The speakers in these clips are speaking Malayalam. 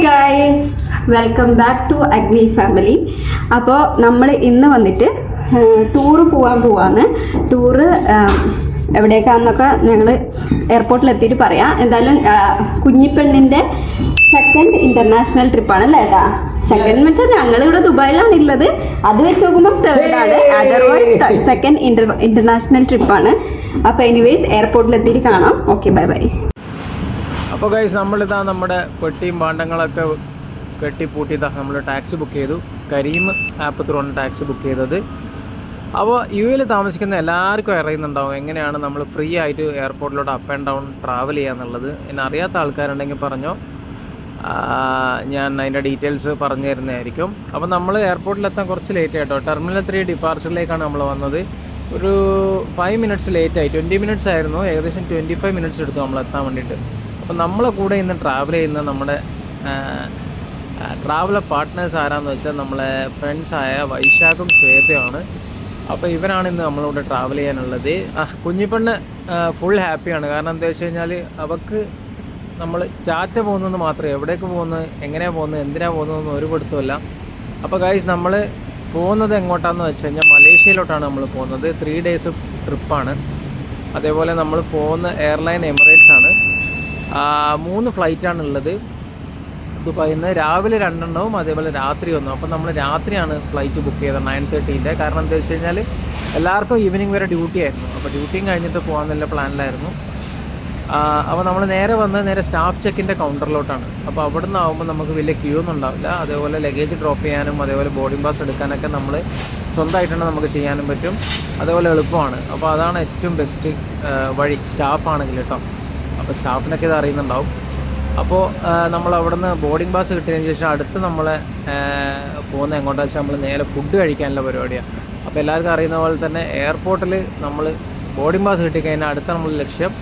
ഗൈസ്, വെൽക്കം ബാക്ക് ടു അഗ്നി ഫാമിലി. അപ്പോൾ നമ്മൾ ഇന്ന് വന്നിട്ട് ടൂറ് പോവാന്ന്. ടൂറ് എവിടേക്കാന്നൊക്കെ ഞങ്ങൾ എയർപോർട്ടിൽ എത്തിയിട്ട് പറയാം. എന്തായാലും കുഞ്ഞിപ്പെണ്ണിൻ്റെ സെക്കൻഡ് ഇൻ്റർനാഷണൽ ട്രിപ്പാണ് അല്ലേ ഏട്ടാ? സെക്കൻഡ് വെച്ചാൽ ഞങ്ങളിവിടെ ദുബായിലാണ് ഉള്ളത്, അത് വെച്ച് നോക്കുമ്പോൾ തേർഡാണ്. അതർവൈസ് സെക്കൻഡ് ഇൻ്റർനാഷണൽ ട്രിപ്പാണ്. അപ്പോൾ എനിവേസ് എയർപോർട്ടിൽ എത്തിയിട്ട് കാണാം. Okay, bye bye. അപ്പോൾ ഗൈസ്, നമ്മളിതാ നമ്മുടെ പെട്ടിയും ഭാണ്ഡങ്ങളൊക്കെ കെട്ടിപ്പൂട്ടിയതാ നമ്മൾ ടാക്സി ബുക്ക് ചെയ്തു. കരീം ആപ്പ് ത്രൂ ആണ് ടാക്സി ബുക്ക് ചെയ്തത്. അപ്പോൾ യു എയിൽ താമസിക്കുന്ന എല്ലാവർക്കും അറിയുന്നുണ്ടാവും എങ്ങനെയാണ് നമ്മൾ ഫ്രീ ആയിട്ട് എയർപോർട്ടിലോട്ട് അപ്പ് ആൻഡ് ഡൗൺ ട്രാവൽ ചെയ്യാന്നുള്ളത്. എന്നെ അറിയാത്ത ആൾക്കാരുണ്ടെങ്കിൽ പറഞ്ഞോ, ഞാൻ അതിൻ്റെ ഡീറ്റെയിൽസ് പറഞ്ഞു തരുന്നതായിരിക്കും. അപ്പോൾ നമ്മൾ എയർപോർട്ടിലെത്താൻ കുറച്ച് ലേറ്റ് ആയിട്ടോ. ടെർമിനൽ 3 ഡിപ്പാർച്ചറിലേക്കാണ് നമ്മൾ വന്നത്. ഒരു 5 മിനിറ്റ്സ് ലേറ്റായി. 20 മിനിറ്റ്സ് ആയിരുന്നു, ഏകദേശം 25 മിനിറ്റ്സ് എടുത്തു നമ്മൾ എത്താൻ വേണ്ടിയിട്ട്. അപ്പോൾ നമ്മളെ കൂടെ ഇന്ന് ട്രാവൽ ചെയ്യുന്ന നമ്മുടെ ട്രാവലർ പാർട്ട്നേഴ്സ് ആരാന്ന് വെച്ചാൽ നമ്മളെ ഫ്രണ്ട്സായ വൈശാഖും ശ്വേതയാണ്. അപ്പോൾ ഇവരാണ് ഇന്ന് നമ്മളോട് ട്രാവൽ ചെയ്യാനുള്ളത്. കുഞ്ഞിപ്പെണ്ണ് ഫുൾ ഹാപ്പിയാണ്. കാരണം എന്താ വെച്ച് കഴിഞ്ഞാൽ അവൾക്ക് നമ്മൾ ചാറ്റ പോകുന്നത് മാത്രമേ, എവിടേക്ക് പോകുന്നത്, എങ്ങനെയാണ് പോകുന്നത്, എന്തിനാണ് പോകുന്നതെന്ന് ഒരു പിടുത്തമില്ല. അപ്പോൾ ഗൈസ്, നമ്മൾ പോകുന്നത് എങ്ങോട്ടാണെന്ന് വെച്ച് കഴിഞ്ഞാൽ മലേഷ്യയിലോട്ടാണ് നമ്മൾ പോകുന്നത്. 3 ഡേയ്സ് ട്രിപ്പാണ്. അതേപോലെ നമ്മൾ പോകുന്ന എയർലൈൻ എമിറേറ്റ്സ് ആണ്. 3 ഫ്ലൈറ്റാണ് ഉള്ളത് ദുബായിൽ നിന്ന്. രാവിലെ 2 എണ്ണവും അതേപോലെ രാത്രി 1. അപ്പോൾ നമ്മൾ രാത്രിയാണ് ഫ്ലൈറ്റ് ബുക്ക് ചെയ്തത് 9:30. കാരണം എന്താ വെച്ച് കഴിഞ്ഞാൽ എല്ലാവർക്കും ഈവനിങ് വരെ ഡ്യൂട്ടി ആയിരുന്നു. അപ്പോൾ ഡ്യൂട്ടിയും കഴിഞ്ഞിട്ട് പോകാമെന്നുള്ള പ്ലാനിലായിരുന്നു. അപ്പോൾ നമ്മൾ നേരെ സ്റ്റാഫ് ചെക്കിൻ്റെ കൗണ്ടറിലോട്ടാണ്. അപ്പോൾ അവിടെ നിന്നാകുമ്പോൾ നമുക്ക് വലിയ ക്യൂ ഒന്നും ഉണ്ടാവില്ല. അതേപോലെ ലഗേജ് ഡ്രോപ്പ് ചെയ്യാനും അതേപോലെ ബോർഡിംഗ് പാസ് എടുക്കാനൊക്കെ നമ്മൾ സ്വന്തമായിട്ടാണ് നമുക്ക് ചെയ്യാനും പറ്റും. അതേപോലെ എളുപ്പമാണ്. അപ്പോൾ അതാണ് ഏറ്റവും ബെസ്റ്റ് വഴി, സ്റ്റാഫാണെങ്കിൽ കേട്ടോ. അപ്പോൾ സ്റ്റാഫിനൊക്കെ ഇത് അറിയുന്നുണ്ടാവും. അപ്പോൾ നമ്മൾ അവിടെ നിന്ന് ബോർഡിംഗ് പാസ് കിട്ടിയതിന് ശേഷം അടുത്ത് നമ്മളെ പോകുന്ന എങ്ങോട്ടാണെന്ന് വെച്ചാൽ നമ്മൾ നേരെ ഫുഡ് കഴിക്കാനുള്ള പരിപാടിയാണ്. അപ്പോൾ എല്ലാവർക്കും അറിയുന്ന പോലെ തന്നെ എയർപോർട്ടിൽ നമ്മൾ ബോർഡിംഗ് പാസ് കിട്ടിക്കഴിഞ്ഞാൽ അടുത്ത നമ്മൾ ലക്ഷ്യം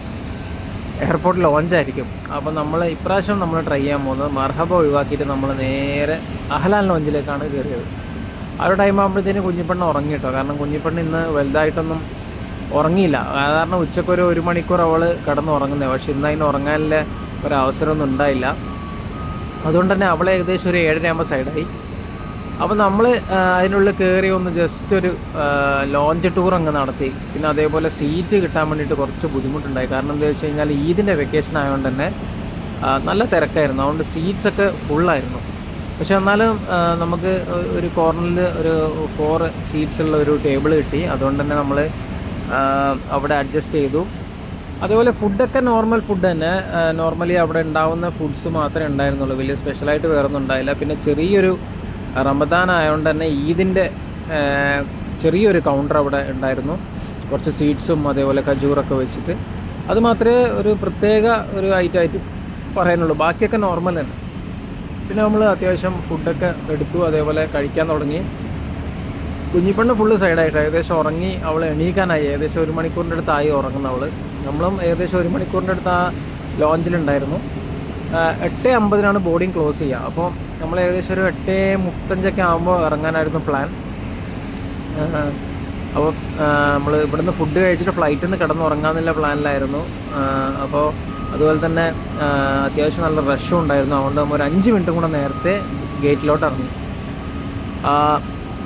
എയർപോർട്ട് ലോഞ്ചായിരിക്കും. അപ്പോൾ നമ്മൾ ഇപ്രാവശ്യം നമ്മൾ ട്രൈ ചെയ്യാൻ പോകുന്നത് മർഹബ ഒഴിവാക്കിയിട്ട് നമ്മൾ നേരെ അഹ്ലാൻ ലോഞ്ചിലേക്കാണ് കയറിയത്. ആ ഒരു ടൈം ആകുമ്പോഴത്തേന് കുഞ്ഞിപ്പെണ്ണ് ഉറങ്ങി കേട്ടോ. കാരണം കുഞ്ഞിപ്പെണ്ണ് ഇന്ന് വലുതായിട്ടൊന്നും ഉറങ്ങിയില്ല. കാരണം ഉച്ചക്കൊരു 1 മണിക്കൂർ അവൾ കിടന്ന് ഉറങ്ങുന്നത്. പക്ഷേ ഇന്ന് അതിന് ഉറങ്ങാനുള്ള ഒരവസരമൊന്നും ഉണ്ടായില്ല. അതുകൊണ്ട് തന്നെ അവൾ ഏകദേശം ഒരു 7:30 ആകുമ്പോൾ സൈഡായി. അപ്പോൾ നമ്മൾ അതിനുള്ളിൽ കയറി ഒന്ന് ജസ്റ്റ് ഒരു ലോഞ്ച് ടൂർ അങ്ങ് നടത്തി. പിന്നെ അതേപോലെ സീറ്റ് കിട്ടാൻ വേണ്ടിയിട്ട് കുറച്ച് ബുദ്ധിമുട്ടുണ്ടായി. കാരണം എന്താ വെച്ച് കഴിഞ്ഞാൽ ഈദിൻ്റെ വെക്കേഷൻ ആയതുകൊണ്ട് തന്നെ നല്ല തിരക്കായിരുന്നു. അതുകൊണ്ട് സീറ്റ്സൊക്കെ ഫുള്ളായിരുന്നു. പക്ഷെ എന്നാലും നമുക്ക് ഒരു കോർണറിൽ ഒരു 4 സീറ്റ്സുള്ള ഒരു ടേബിൾ കിട്ടി. അതുകൊണ്ട് തന്നെ നമ്മൾ അവിടെ അഡ്ജസ്റ്റ് ചെയ്തു. അതേപോലെ ഫുഡൊക്കെ നോർമൽ ഫുഡ് തന്നെ. നോർമലി അവിടെ ഉണ്ടാവുന്ന ഫുഡ്സ് മാത്രമേ ഉണ്ടായിരുന്നുള്ളൂ. വലിയ സ്പെഷ്യലായിട്ട് വേറൊന്നും ഉണ്ടായില്ല. പിന്നെ ചെറിയൊരു റമദാൻ ആയതുകൊണ്ട് തന്നെ ഈദിൻ്റെ ചെറിയൊരു കൗണ്ടർ അവിടെ ഉണ്ടായിരുന്നു. കുറച്ച് സ്വീറ്റ്സും അതേപോലെ ഖജൂറൊക്കെ വെച്ചിട്ട്. അത് മാത്രമേ ഒരു പ്രത്യേക ഒരു ഐറ്റമായിട്ട് പറയാനുള്ളൂ. ബാക്കിയൊക്കെ നോർമൽ തന്നെ. പിന്നെ നമ്മൾ അത്യാവശ്യം ഫുഡൊക്കെ എടുത്തു, അതേപോലെ കഴിക്കാൻ തുടങ്ങി. കുഞ്ഞിപ്പെണ്ണ് ഫുള്ള് സൈഡായിട്ട് ഏകദേശം ഉറങ്ങി. അവൾ എണീക്കാനായി. ഏകദേശം 1 മണിക്കൂറിൻ്റെ അടുത്തായി ഉറങ്ങുന്നവൾ. നമ്മളും ഏകദേശം 1 മണിക്കൂറിൻ്റെ അടുത്ത് ആ ലോഞ്ചിലുണ്ടായിരുന്നു. 8:50 ബോർഡിങ് ക്ലോസ് ചെയ്യുക. അപ്പോൾ നമ്മൾ ഏകദേശം ഒരു 8:35 ആകുമ്പോൾ ഇറങ്ങാനായിരുന്നു പ്ലാൻ. അപ്പോൾ നമ്മൾ ഇവിടുന്ന് ഫുഡ് കഴിച്ചിട്ട് ഫ്ലൈറ്റിൽ നിന്ന് കിടന്നുറങ്ങാമെന്നുള്ള പ്ലാനിലായിരുന്നു. അപ്പോൾ അതുപോലെ തന്നെ അത്യാവശ്യം നല്ല റഷും ഉണ്ടായിരുന്നു. അതുകൊണ്ട് നമ്മൾ ഒരു 5 മിനിറ്റും കൂടെ നേരത്തെ ഗേറ്റിലോട്ട് ഇറങ്ങി.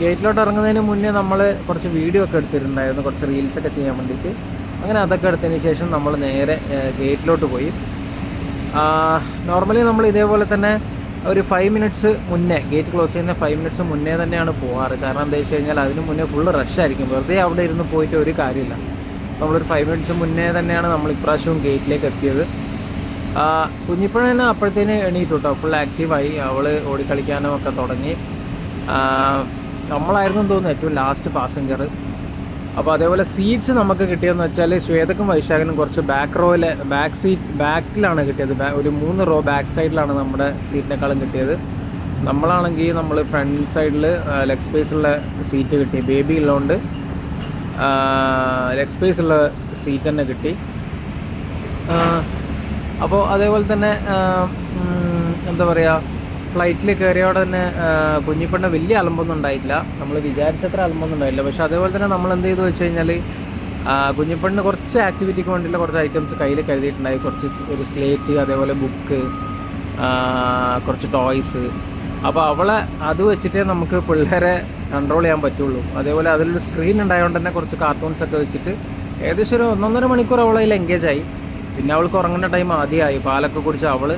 ഗേറ്റിലോട്ട് ഇറങ്ങുന്നതിന് മുന്നേ നമ്മൾ കുറച്ച് വീഡിയോ ഒക്കെ എടുത്തിട്ടുണ്ടായിരുന്നു, കുറച്ച് റീൽസൊക്കെ ചെയ്യാൻ വേണ്ടിയിട്ട്. അങ്ങനെ അതൊക്കെ എടുത്തതിന് ശേഷം നമ്മൾ നേരെ ഗേറ്റിലോട്ട് പോയി. നോർമലി നമ്മൾ ഇതേപോലെ തന്നെ ഒരു 5 മിനിറ്റ്സ് മുന്നേ, ഗേറ്റ് ക്ലോസ് ചെയ്യുന്ന 5 മിനിറ്റ്സ് മുന്നേ തന്നെയാണ് പോകാറ്. കാരണം എന്താ വെച്ച് കഴിഞ്ഞാൽ അതിന് മുന്നേ ഫുള്ള് റഷായിരിക്കും. വെറുതെ അവിടെ ഇരുന്ന് പോയിട്ട് ഒരു കാര്യമില്ല. നമ്മളൊരു 5 മിനിറ്റ്സ് മുന്നേ തന്നെയാണ് നമ്മൾ ഇപ്രാവശ്യവും ഗേറ്റിലേക്ക് എത്തിയത്. കുഞ്ഞിപ്പെണ്ണ് അപ്പോഴത്തേന് എണീറ്റു കേട്ടോ. ഫുൾ ആക്റ്റീവായി. അവൾ ഓടിക്കളിക്കാനും ഒക്കെ തുടങ്ങി. നമ്മളായിരുന്നു തോന്നുന്നു ഏറ്റവും ലാസ്റ്റ് പാസഞ്ചർ. അപ്പോൾ അതേപോലെ സീറ്റ്സ് നമുക്ക് കിട്ടിയതെന്ന് വെച്ചാൽ ശ്വേതക്കും വൈശാഖനും കുറച്ച് ബാക്കിലാണ് കിട്ടിയത്. ഒരു 3 റോ ബാക്ക് സൈഡിലാണ് നമ്മുടെ സീറ്റിനേക്കാളും കിട്ടിയത്. നമ്മളാണെങ്കിൽ നമ്മൾ ഫ്രണ്ട് സൈഡിൽ ലെഗ് സ്പേസുള്ള സീറ്റ് കിട്ടി. ബേബി ഉള്ളതുകൊണ്ട് ലെഗ് സ്പേസുള്ള സീറ്റ് തന്നെ കിട്ടി. അപ്പോൾ അതേപോലെ തന്നെ എന്താ പറയുക, ഫ്ലൈറ്റിൽ കയറിയോടെ തന്നെ കുഞ്ഞിപ്പെണ്ണ വലിയ അലമ്പൊന്നും ഉണ്ടായിട്ടില്ല. നമ്മൾ വിചാരിച്ചത്ര അലമ്പൊന്നും ഉണ്ടായില്ല. പക്ഷെ അതേപോലെ തന്നെ നമ്മൾ എന്ത് ചെയ്തു വെച്ച് കഴിഞ്ഞാൽ കുഞ്ഞിപ്പെണ്ണിന് കുറച്ച് ആക്ടിവിറ്റിക്ക് വേണ്ടിയിട്ടുള്ള കുറച്ച് ഐറ്റംസ് കയ്യിൽ കരുതിയിട്ടുണ്ടായി. കുറച്ച് ഒരു സ്ലേറ്റ്, അതേപോലെ ബുക്ക്, കുറച്ച് ടോയ്സ്. അപ്പോൾ അവളെ അത് വെച്ചിട്ടേ നമുക്ക് പിള്ളേരെ കൺട്രോൾ ചെയ്യാൻ പറ്റുള്ളൂ. അതേപോലെ അതിലൊരു സ്ക്രീൻ ഉണ്ടായതുകൊണ്ട് തന്നെ കുറച്ച് കാർട്ടൂൺസൊക്കെ വെച്ചിട്ട് ഏകദേശം ഒരു 1.5 മണിക്കൂർ അവൾ അതിൽ എൻഗേജ് ആയി. പിന്നെ അവൾക്ക് ഉറങ്ങേണ്ട ടൈം ആദ്യമായി, പാലൊക്കെ കുടിച്ച് അവൾ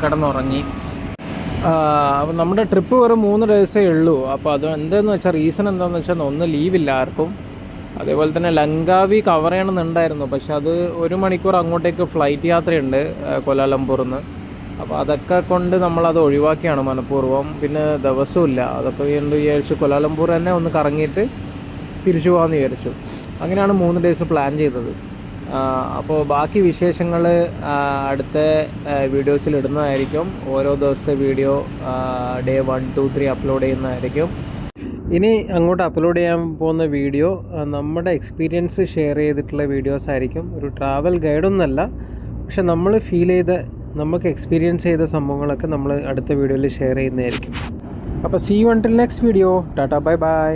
കിടന്നുറങ്ങി. അപ്പോൾ നമ്മുടെ ട്രിപ്പ് വെറും 3 ദിവസമേ ഉള്ളൂ. അപ്പോൾ അത് എന്താണെന്ന് വെച്ചാൽ റീസൺ എന്താണെന്ന് വെച്ചാൽ ഒന്ന് ലീവില്ല ആർക്കും, അതേപോലെ തന്നെ ലങ്കാവി കവർ ചെയ്യണമെന്നുണ്ടായിരുന്നു. പക്ഷെ അത് 1 മണിക്കൂർ അങ്ങോട്ടേക്ക് ഫ്ലൈറ്റ് യാത്രയുണ്ട് കൊലാലംപൂറിൽ നിന്ന്. അപ്പോൾ അതൊക്കെ കൊണ്ട് നമ്മളത് ഒഴിവാക്കിയാണ് മനഃപൂർവ്വം. പിന്നെ ദിവസമില്ല, അതൊക്കെ വീണ്ടും വിചാരിച്ചു കൊലാലംപൂർ തന്നെ ഒന്ന് കറങ്ങിയിട്ട് തിരിച്ചു പോകാമെന്ന് വിചാരിച്ചു. അങ്ങനെയാണ് 3 ഡേയ്സ് പ്ലാൻ ചെയ്തത്. അപ്പോൾ ബാക്കി വിശേഷങ്ങൾ അടുത്ത വീഡിയോസിൽ ഇടുന്നതായിരിക്കും. ഓരോ ദിവസത്തെ വീഡിയോ ഡേ 1, 2, 3 അപ്ലോഡ് ചെയ്യുന്നതായിരിക്കും. ഇനി അങ്ങോട്ട് അപ്ലോഡ് ചെയ്യാൻ പോകുന്ന വീഡിയോ നമ്മുടെ എക്സ്പീരിയൻസ് ഷെയർ ചെയ്തിട്ടുള്ള വീഡിയോസ് ആയിരിക്കും. ഒരു ട്രാവൽ ഗൈഡൊന്നുമല്ല, പക്ഷെ നമ്മൾ ഫീൽ ചെയ്ത, നമുക്ക് എക്സ്പീരിയൻസ് ചെയ്ത സംഭവങ്ങളൊക്കെ നമ്മൾ അടുത്ത വീഡിയോയിൽ ഷെയർ ചെയ്യുന്നതായിരിക്കും. അപ്പോൾ see you until next video. ടാറ്റാ, ബൈ ബൈ.